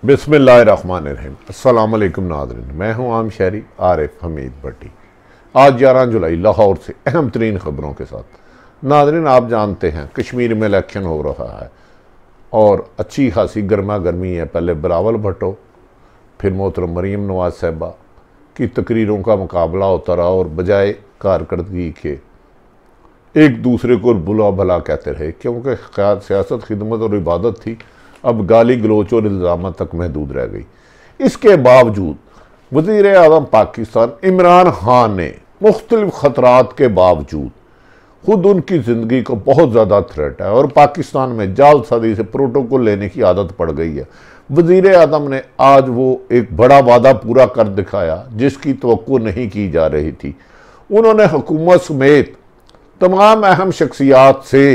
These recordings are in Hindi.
बिस्मिल्लाहिर्रहमानिर्रहीम। अस्सलाम वालेकुम नाज़रीन, मैं हूं आम शहरी आरिफ हमीद भट्टी। आज 11 जुलाई लाहौर से अहम तरीन ख़बरों के साथ। नाज़रीन, आप जानते हैं कश्मीर में इलेक्शन हो रहा है और अच्छी खासी गर्मा गर्मी है। पहले बिलावल भुट्टो, फिर मोहतरम मरीम नवाज साहिबा की तकरीरों का मुकाबला होता रहा और बजाय कारकर्दगी के एक दूसरे को बुला भला कहते रहे, क्योंकि सियासत खिदमत और इबादत थी, अब गाली गलोच और इल्ज़ाम तक महदूद रह गई। इसके बावजूद वज़ीर आज़म पाकिस्तान इमरान खान ने मुख्तलिफ ख़तरात के बावजूद खुद उनकी ज़िंदगी को बहुत ज़्यादा थ्रेट है और पाकिस्तान में जालसाजी से प्रोटोकॉल लेने की आदत पड़ गई है। वज़ीर आज़म ने आज वो एक बड़ा वादा पूरा कर दिखाया जिसकी तवक्को नहीं की जा रही थी। उन्होंने हुकूमत समेत तमाम अहम शख्सियात से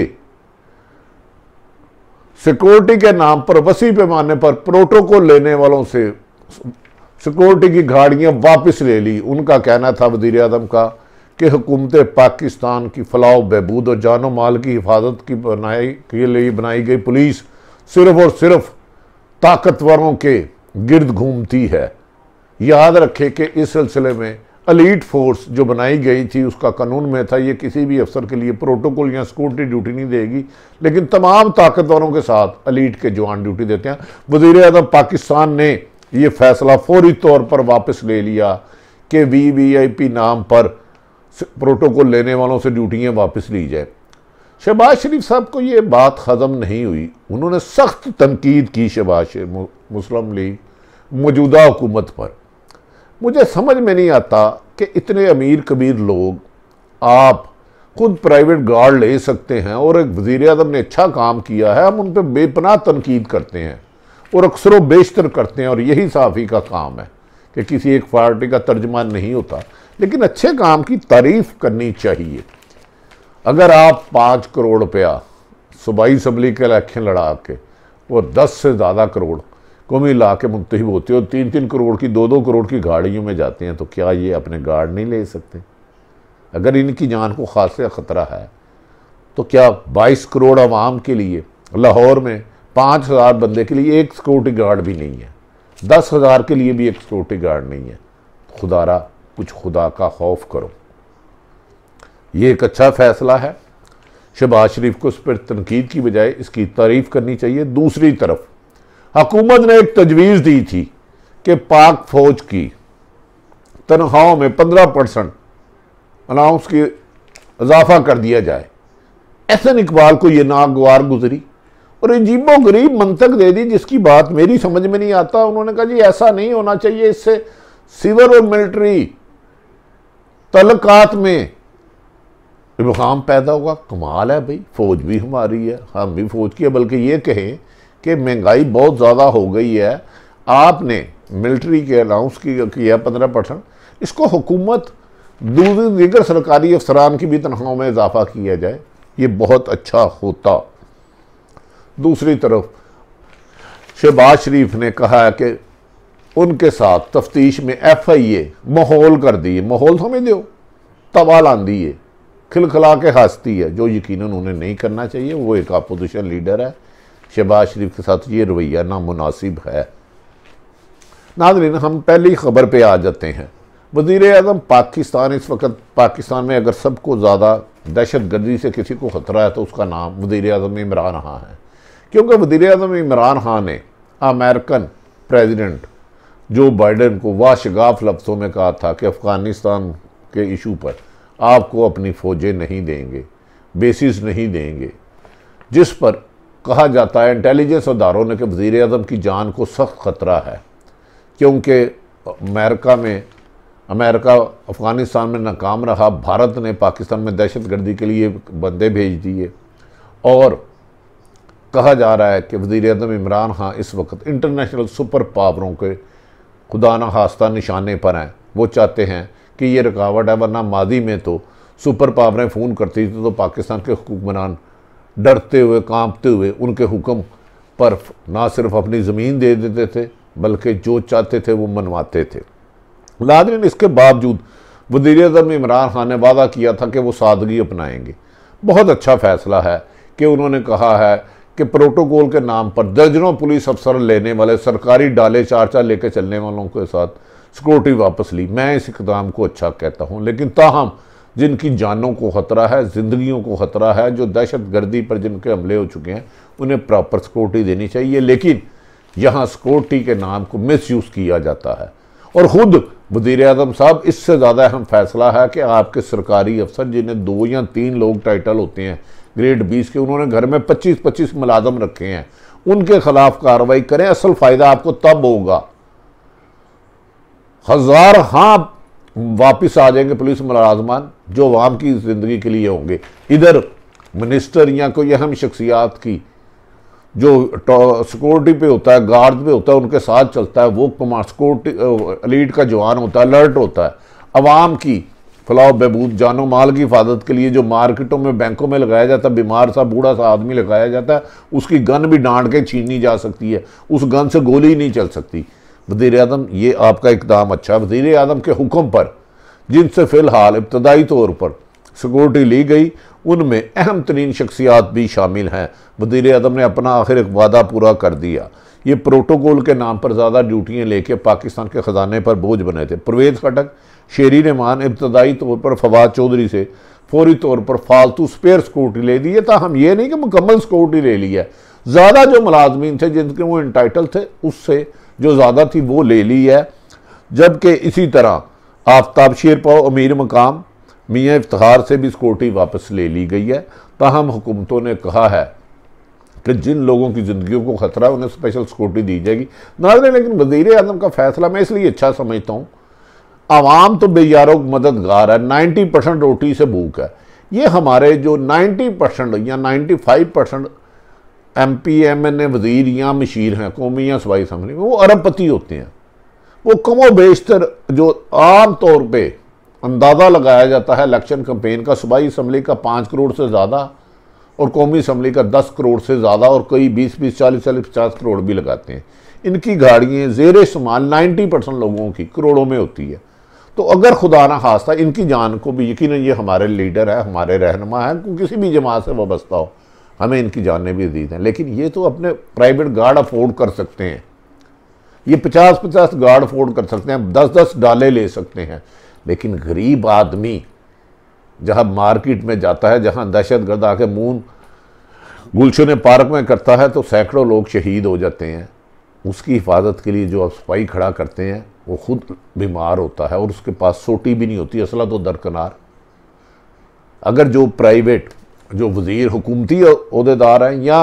सिक्योरिटी के नाम पर वसी पैमाने पर प्रोटोकॉल लेने वालों से सिक्योरिटी की गाड़ियां वापस ले ली। उनका कहना था वज़ीर आज़म का कि हुकूमत पाकिस्तान की फलाह बहबूद और जानो माल की हिफाजत के लिए बनाई गई पुलिस सिर्फ और सिर्फ ताकतवरों के गिर्द घूमती है। याद रखें कि इस सिलसिले में एलीट फोर्स जो बनाई गई थी उसका कानून में था ये किसी भी अफसर के लिए प्रोटोकॉल या सिक्योरिटी ड्यूटी नहीं देगी, लेकिन तमाम ताकतवरों के साथ एलीट के जवान ड्यूटी देते हैं। वज़ीर आज़म पाकिस्तान ने ये फैसला फौरी तौर पर वापस ले लिया कि VVIP नाम पर प्रोटोकॉल लेने वालों से ड्यूटियाँ वापस ली जाए। शहबाज शरीफ साहब को ये बात हजम नहीं हुई। उन्होंने सख्त तनकीद की शहबाज मुस्लिम लीग मौजूदा हुकूमत पर। मुझे समझ में नहीं आता कि इतने अमीर कबीर लोग, आप खुद प्राइवेट गार्ड ले सकते हैं और एक वज़ीर आज़म ने अच्छा काम किया है, हम उन पर बेपनाह तनकीद करते हैं और अक्सर बेशतर करते हैं। और यही सहाफ़ी का काम है कि किसी एक पार्टी का तर्जमान नहीं होता, लेकिन अच्छे काम की तारीफ़ करनी चाहिए। अगर आप 5 करोड़ रुपया सूबाई असम्बली के इलेक्शन लड़ा के और 10 से ज़्यादा करोड़ को मिला के मुंतहिब होते हो, 3-3 करोड़ की 2-2 करोड़ की गाड़ियों में जाते हैं, तो क्या ये अपने गार्ड नहीं ले सकते? अगर इनकी जान को खासा ख़तरा है तो क्या 22 करोड़ आवाम के लिए लाहौर में 5000 बंदे के लिए एक सिक्योरिटी गार्ड भी नहीं है, 10,000 के लिए भी एक सिक्योरिटी गार्ड नहीं है? खुदारा कुछ खुदा का खौफ करो। ये एक अच्छा फैसला है। शहबाज शरीफ को इस पर तनकीद की बजाय इसकी तारीफ़ करनी चाहिए। दूसरी तरफ हुकूमत ने एक तजवीज़ दी थी कि पाक फौज की तनख्वाहों में 15% अनाउंस की इजाफा कर दिया जाए। एहसन इकबाल को यह नागवार गुजरी और अजीबो गरीब मंतक दे दी जिसकी बात मेरी समझ में नहीं आता। उन्होंने कहा जी ऐसा नहीं होना चाहिए, इससे सिविल और मिलिट्री तल्लुकात में इब्हाम पैदा होगा। कमाल है भाई, फौज भी हमारी है, हम भी फौज की है। बल्कि ये कहें कि महंगाई बहुत ज़्यादा हो गई है, आपने मिलिट्री के अनाउंस किया 15%, इसको हुकूमत दूसरी दीगर सरकारी अफसरान की भी तनख्वाहों में इजाफा किया जाए, ये बहुत अच्छा होता। दूसरी तरफ शहबाज शरीफ ने कहा है कि उनके साथ तफ्तीश में FIA माहौल कर दिए। माहौल समझ दो, तबाल आंदी है, खिलखिला के हंसती है, जो यकीनन उन्हें नहीं करना चाहिए। वो एक अपोजिशन लीडर है। शहबाज शरीफ के साथ ये रवैया नामुनासिब है। नाज़रीन, हम पहली खबर पे आ जाते हैं। वज़ीर आज़म पाकिस्तान, इस वक्त पाकिस्तान में अगर सबको ज़्यादा दहशत गर्दी से किसी को ख़तरा है तो उसका नाम वज़ीर आज़म इमरान खान है, क्योंकि वज़ीर आज़म इमरान खान ने अमेरिकन प्रेसिडेंट जो बाइडन को वाशगाफ लफ्ज़ों में कहा था कि अफ़गानिस्तान के इशू पर आपको अपनी फ़ौजें नहीं देंगे, बेसिस नहीं देंगे, जिस पर कहा जाता है इंटेलिजेंस अदारों ने कि वज़ीर आज़म की जान को सख्त ख़तरा है, क्योंकि अमेरिका अफ़गानिस्तान में नाकाम रहा। भारत ने पाकिस्तान में दहशत गर्दी के लिए बंदे भेज दिए और कहा जा रहा है कि वज़ीर आज़म इमरान खान इस वक्त इंटरनेशनल सुपर पावरों के खुदा न खास्ता निशाने पर हैं। वो चाहते हैं कि ये रुकावट है, वरना माजी में तो सुपर पावरें फ़ोन करती थी तो पाकिस्तान के हुक्मरान डरते हुए कांपते हुए उनके हुक्म पर ना सिर्फ अपनी ज़मीन दे देते थे बल्कि जो चाहते थे वो मनवाते थे। नाज़रीन, इसके बावजूद वज़ीर आज़म इमरान खान ने वादा किया था कि वो सादगी अपनाएंगे। बहुत अच्छा फ़ैसला है कि उन्होंने कहा है कि प्रोटोकॉल के नाम पर दर्जनों पुलिस अफसर लेने वाले सरकारी डाले 4-4 लेकर चलने वालों के साथ सिक्योरिटी वापस ली। मैं इस इकदाम को अच्छा कहता हूं, लेकिन ताहम जिनकी जानों को खतरा है, जिंदगियों को खतरा है, जो दहशत गर्दी पर जिनके हमले हो चुके हैं, उन्हें प्रॉपर सिक्योरिटी देनी चाहिए। लेकिन यहाँ सिक्योरिटी के नाम को मिसयूज किया जाता है। और खुद वज़ीर आज़म साहब, इससे ज़्यादा अहम फैसला है कि आपके सरकारी अफसर जिन्हें 2 या 3 लोग टाइटल होते हैं ग्रेड 20 के, उन्होंने घर में 25-25 मुलाजम रखे हैं, उनके खिलाफ कार्रवाई करें। असल फायदा आपको तब होगा, 1000 हाँ वापिस आ जाएंगे पुलिस मुलाजमान जो अवाम की जिंदगी के लिए होंगे। इधर मिनिस्टर या कोई अहम शख्सियात की जो सिक्योरिटी पे होता है, गार्ड पे होता है, उनके साथ चलता है, वो कमांड सिक्योरिटी एलीट का जवान होता है, अलर्ट होता है। अवाम की फलाह बहबूद, जानो माल की हिफाजत के लिए जो मार्केटों में, बैंकों में लगाया जाता है, बीमार सा बूढ़ा सा आदमी लगाया जाता है, उसकी गन भी डांट के छीनी जा सकती है, उस गन से गोली नहीं चल सकती। वज़ीर आज़म, ये आपका इकदाम अच्छा है। वज़ीर आज़म के हुक्म पर जिनसे फ़िलहाल इब्तदाई तौर पर सिक्योरिटी ली गई, उनमें अहम तरीन शख्सियात भी शामिल हैं। वज़ीर आज़म ने अपना आखिर एक वादा पूरा कर दिया। ये प्रोटोकॉल के नाम पर ज़्यादा ड्यूटियाँ लेके पाकिस्तान के ख़जाने पर बोझ बने थे। परवेज़ खटक, शेरी रहमान, इब्तदाई तौर पर फवाद चौधरी से फौरी तौर पर फालतू स्पेयर सिक्योरिटी ले दी है। हम ये नहीं कि मुकम्मल सिक्योरिटी ले ली है, ज़्यादा जो मुलाजमीन थे जिनके वो इंटाइटल थे उससे जो ज़्यादा थी वो ले ली है। जबकि इसी तरह आफ्ताब शेरपाओ, अमीर मकाम, मियाँ इफ्तिखार से भी सिक्योरिटी वापस ले ली गई है। ताहम हुकूमतों ने कहा है कि जिन लोगों की ज़िंदगियों को खतरा है उन्हें स्पेशल सिक्योरिटी दी जाएगी। नाज़रीन, लेकिन वज़ीर आज़म का फैसला मैं इसलिए अच्छा समझता हूँ, आवाम तो बेयारों मददगार है, 90% रोटी से भूख है। ये हमारे जो 90% या 95% MP MNA वज़ीर या मशीर हैं कौमी या सूबाई असम्बली में, वो अरबपति होते हैं। वो कमो बेशतर जो आम तौर पे अंदाज़ा लगाया जाता है इलेक्शन कैंपेन का, सूबाई असम्बली का 5 करोड़ से ज़्यादा और कौमी असम्बली का 10 करोड़ से ज़्यादा, और कई 20-20, 40-40, 50 करोड़ भी लगाते हैं। इनकी गाड़ियाँ ज़ेर इस्तेमाल 90% लोगों की करोड़ों में होती है। तो अगर खुदा ना खास्ता इनकी जान को भी, यकीनन ये हमारे लीडर है, हमारे रहनुमा है, किसी भी जमात से वाबस्ता हो, हमें इनकी जानें भी अजीज हैं। लेकिन ये तो अपने प्राइवेट गार्ड अफोर्ड कर सकते हैं, ये 50-50 गार्ड अफोर्ड कर सकते हैं, 10-10 डाले ले सकते हैं। लेकिन गरीब आदमी जहाँ मार्केट में जाता है, जहाँ दहशतगर्द आके मून गुलशन पार्क में करता है तो सैकड़ों लोग शहीद हो जाते हैं। उसकी हिफाजत के लिए जो आप सिपाही खड़ा करते हैं वो खुद बीमार होता है और उसके पास सोटी भी नहीं होती, असला तो दरकिनार। अगर जो प्राइवेट जो वज़ीर हुकूमती ओहदेदार हैं या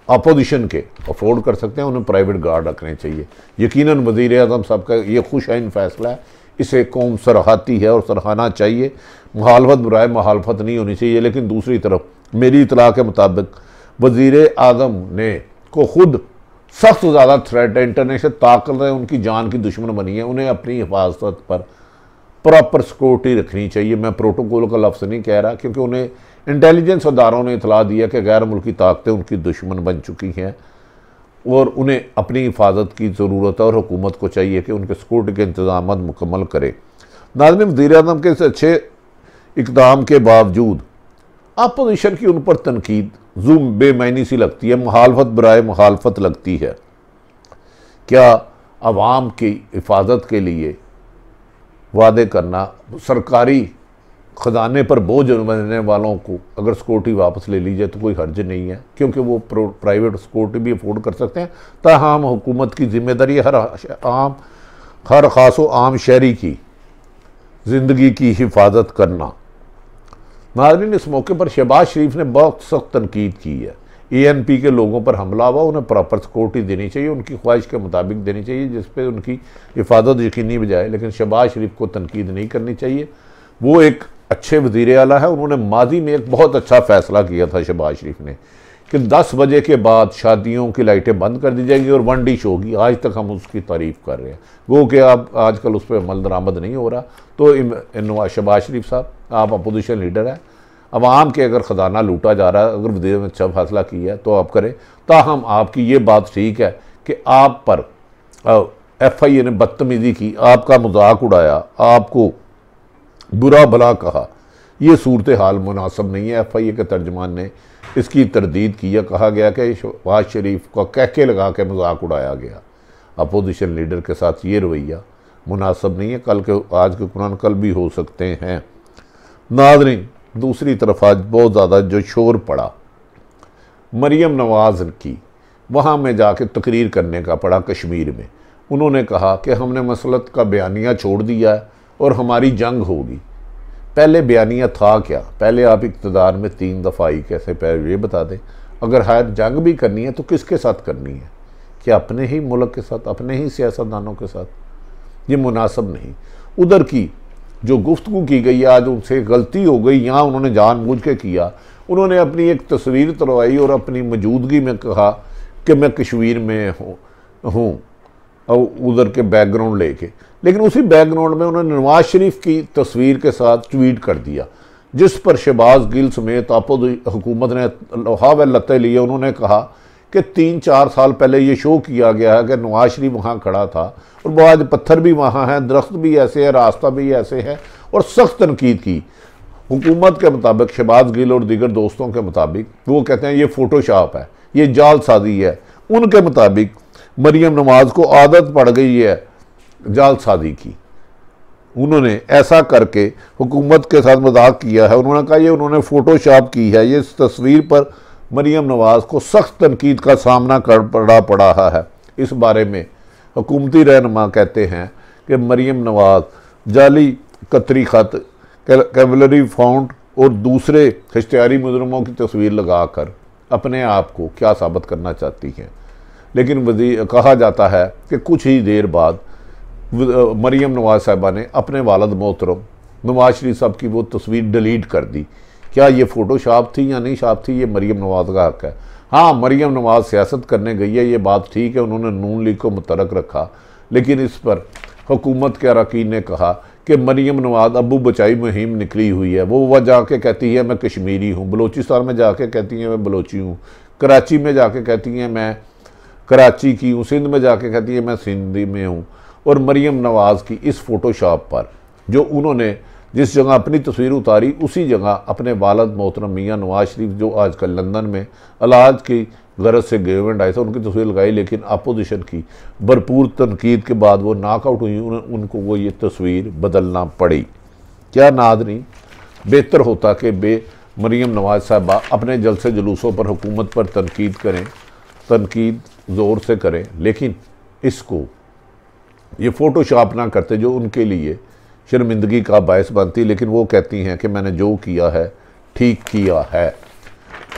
अपोजिशन के अफोर्ड कर सकते हैं, उन्हें प्राइवेट गार्ड रखने चाहिए। यकीनन वज़ीर आज़म साहब का ये खुशआइन फैसला है, इसे कौम सराहती है और सराहना चाहिए। मुखालफत बुराए मुखालफत नहीं होनी चाहिए। लेकिन दूसरी तरफ मेरी इतला के मुताबिक वज़ीर आज़म ने को खुद सख्त ज़्यादा थ्रेट है, इंटरनेशनल ताकतें उनकी जान की दुश्मन बनी है, उन्हें अपनी हिफाजत पर प्रॉपर सिक्योरिटी रखनी चाहिए। मैं प्रोटोकॉल का लफ्ज़ नहीं कह रहा, क्योंकि उन्हें इंटेलिजेंस अदारों ने इतला दिया कि गैर मुल्की ताकतें उनकी दुश्मन बन चुकी हैं और उन्हें अपनी हिफाजत की ज़रूरत है और हुकूमत को चाहिए कि उनके सिक्योरिटी के इंतजाम मुकम्मल करे। नाज़रीन, वज़ीर आज़म के इस अच्छे इक़दाम के बावजूद अपोजिशन की उन पर तनकीद ज़ूम बेमानी सी लगती है, मुखालफत बराए मुखालफत लगती है। क्या आवाम की हिफाजत के लिए वादे करना, सरकारी ख़जाने पर बोझ बनने वालों को अगर सिक्योरिटी वापस ले ली जाए तो कोई हर्ज नहीं है, क्योंकि वो प्राइवेट सिक्योरिटी भी अफोर्ड कर सकते हैं। ताहम हुकूमत की जिम्मेदारी हर ख़ासो आम शहरी की ज़िंदगी की हिफाजत करना। नाज़रीन, इस मौके पर शहबाज शरीफ ने बहुत सख्त तनकीद की है। ANP के लोगों पर हमला हुआ, उन्हें प्रॉपर सिक्योरिटी देनी चाहिए, उनकी ख्वाहिश के मुताबिक देनी चाहिए, जिस पे उनकी हिफाजत यकीनी बजाए। लेकिन शहबाज शरीफ को तनकीद नहीं करनी चाहिए। वो एक अच्छे वज़ीर आला है। उन्होंने माजी में एक बहुत अच्छा फ़ैसला किया था शहबाज शरीफ ने कि 10 बजे के बाद शादियों की लाइटें बंद कर दी जाएंगी और 1 डिश होगी। आज तक हम उसकी तारीफ़ कर रहे हैं, वो कि आप आजकल उस पर अमल दरामद नहीं हो रहा। तो शहबाज शरीफ साहब, आप अपोजिशन लीडर हैं, अवाम के अगर ख़जाना लूटा जा रहा है, अगर वज़ीर ने अच्छा फैसला किया है तो आप करें। ताहम आपकी ये बात ठीक है कि आप पर FIA ने बदतमीज़ी की, आपका मजाक उड़ाया, आपको बुरा भला कहा, ये सूरत हाल मुनासिब नहीं है। FIA के तर्जमान ने इसकी तरदीद की है। कहा गया कि शहबाज शरीफ का कहके लगा के मजाक उड़ाया गया। अपोजिशन लीडर के साथ ये रवैया मुनासिब नहीं है। कल के आज के कुरान कल भी हो सकते हैं। नाज़रीन, दूसरी तरफ आज बहुत ज़्यादा जो शोर पड़ा मरियम नवाज़ की, वहाँ में जाके तकरीर करने का पड़ा कश्मीर में। उन्होंने कहा कि हमने मसलत का बयानिया छोड़ दिया है और हमारी जंग होगी। पहले बयानिया था क्या? पहले आप इक़्तिदार में 3 दफ़ा आई, कैसे पहले ये बता दें। अगर हर जंग भी करनी है तो किसके साथ करनी है? क्या अपने ही मुल्क के साथ, अपने ही सियासतदानों के साथ? ये मुनासिब नहीं। उधर की जो गुफ्तगू की गई आज उनसे गलती हो गई, यहाँ उन्होंने जानबूझ के किया। उन्होंने अपनी एक तस्वीर तुलवाई और अपनी मौजूदगी में कहा कि मैं कश्मीर में हूँ और उधर के बैकग्राउंड लेके, लेकिन उसी बैकग्राउंड में उन्होंने नवाज शरीफ की तस्वीर के साथ ट्वीट कर दिया, जिस पर शहबाज गिल समेत हुकूमत ने लोहा व लत्ते लिए। उन्होंने कहा कि 3-4 साल पहले ये शो किया गया है कि नवाज शरीफ वहाँ खड़ा था और वो आज पत्थर भी वहाँ हैं, दरख्त भी ऐसे है, रास्ता भी ऐसे है, और सख्त तनकीद की। हुकूमत के मुताबिक, शहबाज गिल और दीगर दोस्तों के मुताबिक, वो कहते हैं ये फ़ोटोशॉप है, ये जालसाजी है। उनके मुताबिक मरियम नवाज़ को आदत पड़ गई है जालसाजी की। उन्होंने ऐसा करके हुकूमत के साथ मजाक किया है। उन्होंने कहा ये उन्होंने फ़ोटोशॉप की है। ये इस तस्वीर पर मरियम नवाज़ को सख्त तनकीद का सामना कर पड़ा है। इस बारे में हुकूमती रहनुमा कहते हैं कि मरियम नवाज़ जाली कतरी ख़त, कैवलरी फाउंड और दूसरे इश्तिहारी मुजरमों की तस्वीर लगाकर अपने आप को क्या साबित करना चाहती हैं। लेकिन कहा जाता है कि कुछ ही देर बाद मरियम नवाज़ साहिबा ने अपने वालिद मोहतरम नवाज शरीफ साहब की वो तस्वीर डिलीट कर दी। क्या ये फ़ोटोशॉप थी या नहीं शॉप थी, ये मरियम नवाज़ का हक़ है। हाँ, मरियम नवाज़ सियासत करने गई है, ये बात ठीक है, उन्होंने नून लीग को मुतरक रखा, लेकिन इस पर हुकूमत के अरकान ने कहा कि मरियम नवाज़ अबू बचाई मुहिम निकली हुई है। वो जाके कहती है मैं कश्मीरी हूँ, बलोचिस्तान में जाके कहती हैं मैं बलोची हूँ, कराची में जाके कहती हैं मैं कराची की हूँ, सिंध में जाके कहती है मैं सिंधी में हूँ। और मरियम नवाज़ की इस फ़ोटोशॉप पर जो उन्होंने जिस जगह अपनी तस्वीर उतारी, उसी जगह अपने वालिद मोहतरम मियाँ नवाज शरीफ जो आजकल लंदन में इलाज की गरज से गवर्नमेंट आए थे, उनकी तस्वीर लगाई, लेकिन अपोजिशन की भरपूर तनकीद के बाद वो नाकआउट हुई, उनको वो ये तस्वीर बदलना पड़ी। क्या नाज़रीन, बेहतर होता कि मरियम नवाज साहबा अपने जलसे जुलूसों पर हुकूमत पर तनकीद करें, तनकीद ज़ोर से करें, लेकिन इसको ये फ़ोटोशॉप ना करते जो उनके लिए शर्मिंदगी का बायस बनती। लेकिन वो कहती हैं कि मैंने जो किया है ठीक किया है।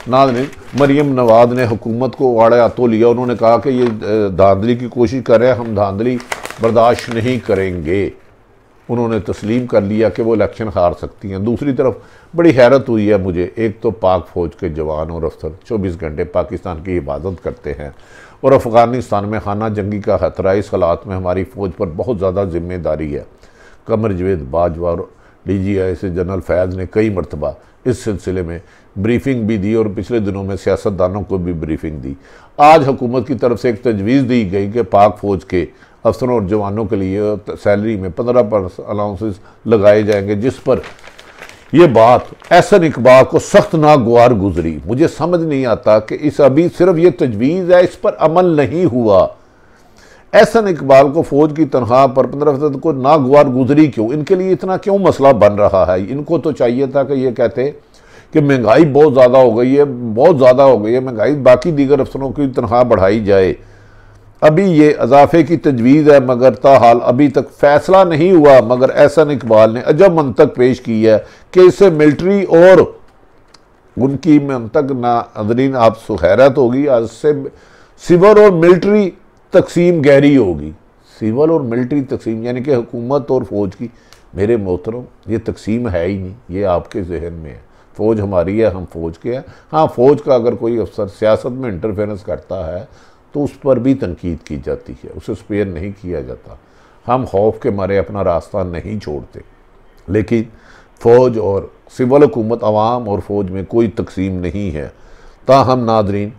नाज़रीन, मरियम नवाज़ ने हुकूमत को वाड़े हाथों लिया। उन्होंने कहा कि ये धांधली की कोशिश कर रहे हैं, हम धांधली बर्दाश्त नहीं करेंगे। उन्होंने तस्लीम कर लिया कि वो इलेक्शन हार सकती हैं। दूसरी तरफ बड़ी हैरत हुई है मुझे, एक तो पाक फ़ौज के जवान और अफसर 24 घंटे पाकिस्तान की हिफाजत करते हैं और अफ़गानिस्तान में खाना जंगी का खतरा। इस हालात में हमारी फ़ौज पर बहुत ज़्यादा जिम्मेदारी है। कमर जवेद बाजवा और DGI से जनरल फैज़ ने कई मरतबा इस सिलसिले में ब्रीफिंग भी दी और पिछले दिनों में सियासतदानों को भी ब्रीफिंग दी। आज हुकूमत की तरफ से एक तजवीज़ दी गई कि पाक फ़ौज के अफसरों और जवानों के लिए सैलरी में 15% अलाउंसेस लगाए जाएंगे, जिस पर यह बात एहसन इकबाल को सख्त नागवार गुजरी। मुझे समझ नहीं आता कि इस अभी सिर्फ ये तजवीज़ है, इस पर अमल नहीं हुआ। एहसन इकबाल को फ़ौज की तनख्वाह पर 15% को नागवार गुजरी क्यों? इनके लिए इतना क्यों मसला बन रहा है? इनको तो चाहिए था कि ये कहते कि महंगाई बहुत ज़्यादा हो गई है, बहुत ज़्यादा हो गई है महंगाई, बाकी दीगर अफसरों की तनख्वाह बढ़ाई जाए। अभी ये इजाफे की तजवीज़ है, मगर ताहाल अभी तक फ़ैसला नहीं हुआ। मगर एहसन इकबाल ने अजब मंतक पेश की है कि इससे मिलिट्री और उनकी मंतक नाज़रीन आप हैरत होगी, आज से सिविल और मिलिट्री तकसीम गहरी होगी। सिविल और मिलिट्री तकसीम यानी कि हुकूमत और फ़ौज की, मेरे मोहतरम ये तकसीम है ही नहीं, ये आपके जहन में है। फ़ौज हमारी है, हम फ़ौज के हैं। हाँ, फ़ौज का अगर कोई अफसर सियासत में इंटरफेरेंस करता है तो उस पर भी तनकीद की जाती है, उसे स्पेयर नहीं किया जाता। हम खौफ के मारे अपना रास्ता नहीं छोड़ते। लेकिन फ़ौज और सिविल हुकूमत, अवाम और फ़ौज में कोई तकसीम नहीं है। ताहम नाज़रीन,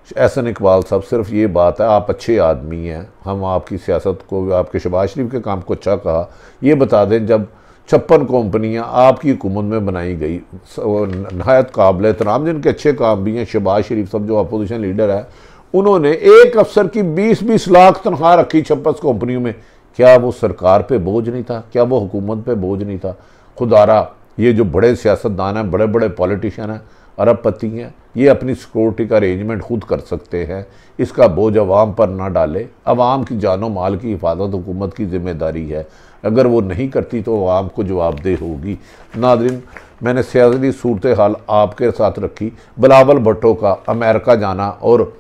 एहसन इकबाल साहब, सिर्फ ये बात है आप अच्छे आदमी हैं, हम आपकी सियासत को, आपके शहबाज शरीफ के काम को अच्छा कहा, ये बता दें जब 56 कंपनियां आपकी हुकूमत में बनाई गई, नहायत काबिल एहतराम, जिनके अच्छे काम भी हैं। शहबाज शरीफ साहब जो अपोजिशन लीडर है, उन्होंने एक अफसर की 20-20 लाख तनख्वाह रखी 56 कंपनियों में। क्या वो सरकार पे बोझ नहीं था? क्या वो हुकूमत पे बोझ नहीं था? खुदारा ये जो बड़े सियासतदान हैं, बड़े बड़े पॉलिटिशियन हैं, अरबपति हैं, ये अपनी सिक्योरिटी का अरेंजमेंट खुद कर सकते हैं। इसका बोझ अवाम पर ना डाले। अवाम की जानो माल की हिफाजत हुकूमत की जिम्मेदारी है। अगर वो नहीं करती तो अवाम को जवाबदेह होगी। नाज़रीन, मैंने सियासी सूरत हाल आपके साथ रखी। बिलावल भुट्टो का अमेरिका जाना और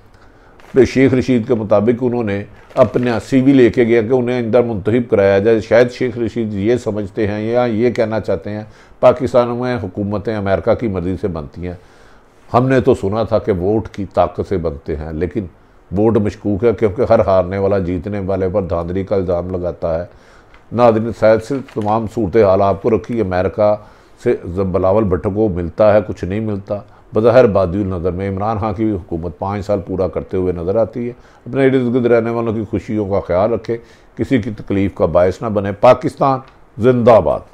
शेख रशीद के मुताबिक उन्होंने अपना CV लेके गया कि उन्हें अंदर मुंतखब कराया जाए। शायद शेख रशीद ये समझते हैं या ये कहना चाहते हैं पाकिस्तान में हुकूमतें अमेरिका की मर्ज़ी से बनती हैं। हमने तो सुना था कि वोट की ताकत से बनते हैं, लेकिन वोट मशकूक है, क्योंकि हर हारने वाला जीतने वाले पर धांधली का इल्ज़ाम लगाता है। नाज़रीन, शायद से तमाम सूरत हाल आपको रखी। अमेरिका से बिलावल भुट्टो को मिलता है, कुछ नहीं मिलता। बज़ाहिर बादिल नज़र में इमरान खान की हुकूमत 5 साल पूरा करते हुए नज़र आती है। अपने इर्द गिर्द रहने वालों की खुशियों का ख्याल रखें, किसी की तकलीफ़ का बायस ना बने। पाकिस्तान जिंदाबाद।